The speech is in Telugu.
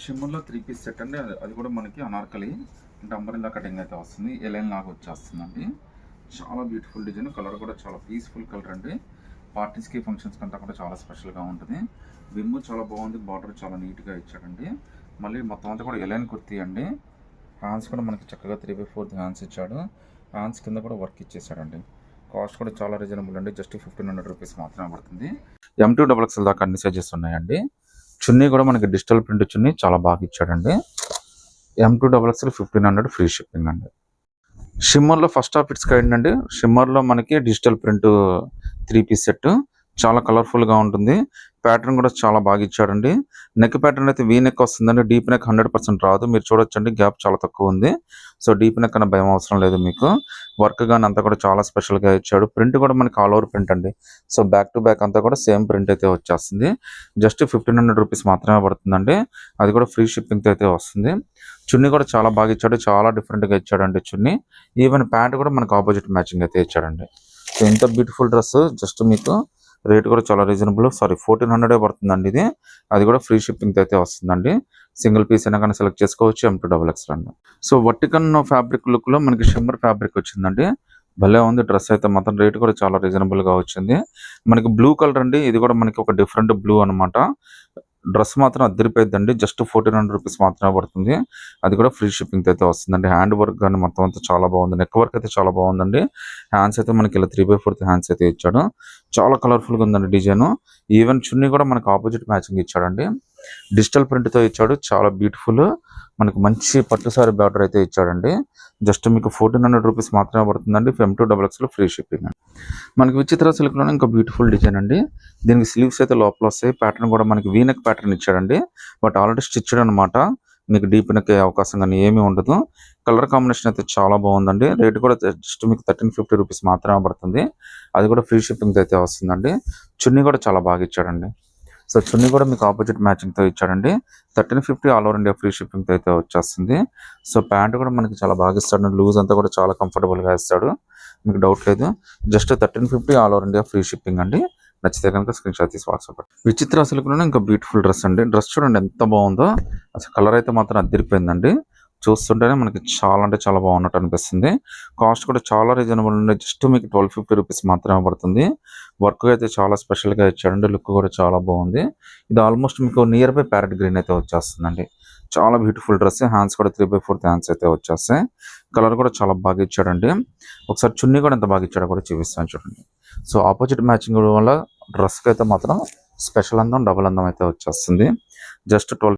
షిమ్మర్లో 3 పీస్ సెట్ అండి. అది కూడా మనకి అనార్కలి అంటే అంబ్రెల్లా కటింగ్ అయితే వస్తుంది. ఎలైన్ లాగా వచ్చేస్తుందండి. చాలా బ్యూటిఫుల్ డిజైన్. కలర్ కూడా చాలా పీస్ఫుల్ కలర్ అండి. పార్టీస్కి ఫంక్షన్స్ కంటే కూడా చాలా స్పెషల్గా ఉంటుంది. విమ్ము చాలా బాగుంది. బార్డర్ చాలా నీట్గా ఇచ్చాడండి. మళ్ళీ మొత్తం అంతా కూడా ఎలైన్ కుర్తీ అండి. హ్యాండ్స్ కూడా మనకి చక్కగా 3/4 హ్యాండ్స్ ఇచ్చాడు. హ్యాండ్స్ కింద కూడా వర్క్ ఇచ్చేసాడండి. కాస్ట్ కూడా చాలా రీజనబుల్ అండి. జస్ట్ 1500 రూపీస్ మాత్రమే పడుతుంది. M2XXL దాకా అన్ని సైజెస్ ఉన్నాయండి. చున్నీ కూడా మనకి డిజిటల్ ప్రింట్ చున్నీ చాలా బాగా ఇచ్చాడండి. M2XXL 1500 ఫ్రీ షిప్పింగ్ అండి. షిమ్మర్లో ఫస్ట్ ఆఫ్ ఇట్స్ కైండ్ అండి. షిమ్మర్లో మనకి డిజిటల్ ప్రింట్ 3 పీస్ సెట్ చాలా కలర్ఫుల్గా ఉంటుంది. ప్యాటర్న్ కూడా చాలా బాగా ఇచ్చాడండి. నెక్ ప్యాటర్న్ అయితే వీ నెక్ వస్తుందండి. డీప్ నెక్ 100% రాదు. మీరు చూడొచ్చండి, గ్యాప్ చాలా తక్కువ ఉంది. సో డీప్ నెక్ అన్న భయం అవసరం లేదు మీకు. వర్క్ కానీ అంతా కూడా చాలా స్పెషల్గా ఇచ్చాడు. ప్రింట్ కూడా మనకి ఆల్ ఓవర్ ప్రింట్ అండి. సో బ్యాక్ టు బ్యాక్ అంతా కూడా సేమ్ ప్రింట్ అయితే వచ్చేస్తుంది. జస్ట్ 1500 రూపీస్ మాత్రమే పడుతుందండి. అది కూడా ఫ్రీ షిప్పింగ్తో అయితే వస్తుంది. చున్నీ కూడా చాలా బాగా ఇచ్చాడు. చాలా డిఫరెంట్గా ఇచ్చాడండి చున్నీ. ఈవెన్ ప్యాంట్ కూడా మనకు ఆపోజిట్ మ్యాచింగ్ అయితే ఇచ్చాడండి. సో ఇంత బ్యూటిఫుల్ డ్రెస్ జస్ట్ మీకు రేట్ కూడా చాలా రీజనబుల్. 1400 పడుతుందండి ఇది. అది కూడా ఫ్రీ షిప్పింగ్ అయితే వస్తుందండి. సింగిల్ పీస్ అయినా కానీ సెలెక్ట్ చేసుకోవచ్చు. M2XXL అండి. సో వర్టికన్ ఫ్యాబ్రిక్ లుక్ లో మనకి షిమ్మర్ ఫ్యాబ్రిక్ వచ్చిందండి. భలే ఉంది డ్రెస్ అయితే మాత్రం. రేట్ కూడా చాలా రీజనబుల్ గా వచ్చింది. మనకి బ్లూ కలర్ అండి. ఇది కూడా మనకి ఒక డిఫరెంట్ బ్లూ అనమాట. డ్రెస్ మాత్రం అద్దరిపోయిందండి. జస్ట్ 1400 రూపీస్ మాత్రమే పడుతుంది. అది కూడా ఫ్రీ షిప్పింగ్ అయితే వస్తుందండి. హ్యాండ్ వర్క్ కానీ మొత్తం అంతా చాలా బాగుంది. నెక్ వర్క్ అయితే చాలా బాగుందండి. హ్యాండ్స్ అయితే మనకి ఇలా 3/4 హ్యాండ్స్ అయితే ఇచ్చాడు. చాలా కలర్ఫుల్గా ఉందండి డిజైన్. ఈవెన్ చున్నీ కూడా మనకి ఆపోజిట్ మ్యాచింగ్ ఇచ్చాడండి. డిజిటల్ ప్రింట్తో ఇచ్చాడు. చాలా బ్యూటిఫుల్. మనకి మంచి పట్టు సారీ బార్డర్ అయితే ఇచ్చాడండి. జస్ట్ మీకు 1400 రూపీస్ మాత్రమే పడుతుందండి. M2XXL ఫ్రీ షిప్పింగ్ అండి. మనకి విచిత్ర సిల్క్లోనే ఇంకా బ్యూటిఫుల్ డిజైన్ అండి. దీనికి స్లీవ్స్ అయితే లోపల వస్తాయి. ప్యాటర్న్ కూడా మనకి వీనెక్ ప్యాటర్న్ ఇచ్చాడండి. బట్ ఆల్రెడీ స్టిచ్డ్ అనమాట. మీకు డీప్ నెక్ అవకాశం కానీ ఏమీ ఉండదు. కలర్ కాంబినేషన్ అయితే చాలా బాగుందండి. రేట్ కూడా జస్ట్ మీకు 1350 రూపీస్ మాత్రమే పడుతుంది. అది కూడా ఫ్రీ షిప్పింగ్ అయితే వస్తుందండి. చున్నీ కూడా చాలా బాగా ఇచ్చాడండి. సో చున్నీ కూడా మీకు ఆపోజిట్ మ్యాచింగ్తో ఇచ్చాడండి. 1350 ఆల్ ఓవర్ ఇండియా ఫ్రీ షిప్పింగ్తో అయితే వచ్చేస్తుంది. సో ప్యాంట్ కూడా మనకి చాలా బాగా ఇస్తాడు. లూజ్ అంతా కూడా చాలా కంఫర్టబుల్గా ఇస్తాడు. మీకు డౌట్ లేదు. Just 1350 all over India free shipping అండి. నచ్చితే కనుక స్క్రీన్ షాట్ తీసి వాట్సాప్. విచిత్ర సిల్క్లోనే ఇంకా బ్యూటిఫుల్ డ్రెస్ అండి. డ్రెస్ చూడండి ఎంత బాగుందో. అసలు కలర్ అయితే మాత్రం అద్దరిపోయిందండి. చూస్తుంటేనే మనకి చాలా అంటే చాలా బాగున్నట్టు అనిపిస్తుంది. కాస్ట్ కూడా చాలా రీజనబుల్ ఉంది. జస్ట్ మీకు 1250 రూపీస్ మాత్రమే పడుతుంది. వర్క్ అయితే చాలా స్పెషల్గా ఇచ్చాడండి. లుక్ కూడా చాలా బాగుంది. ఇది ఆల్మోస్ట్ మీకు నియర్ బై ప్యారెట్ గ్రీన్ అయితే వచ్చేస్తుందండి. చాలా బ్యూటిఫుల్ డ్రెస్. హ్యాండ్స్ కూడా 3/4 హ్యాండ్స్ అయితే వచ్చేస్తాయి. కలర్ కూడా చాలా బాగా ఇచ్చాడండి. ఒకసారి చున్నీ కూడా ఎంత బాగా ఇచ్చాడో కూడా చూపిస్తాను చూడండి. సో ఆపోజిట్ మ్యాచింగ్ వల్ల డ్రెస్కి అయితే మాత్రం స్పెషల్ అందం, డబుల్ అందం అయితే వచ్చేస్తుంది. జస్ట్ 12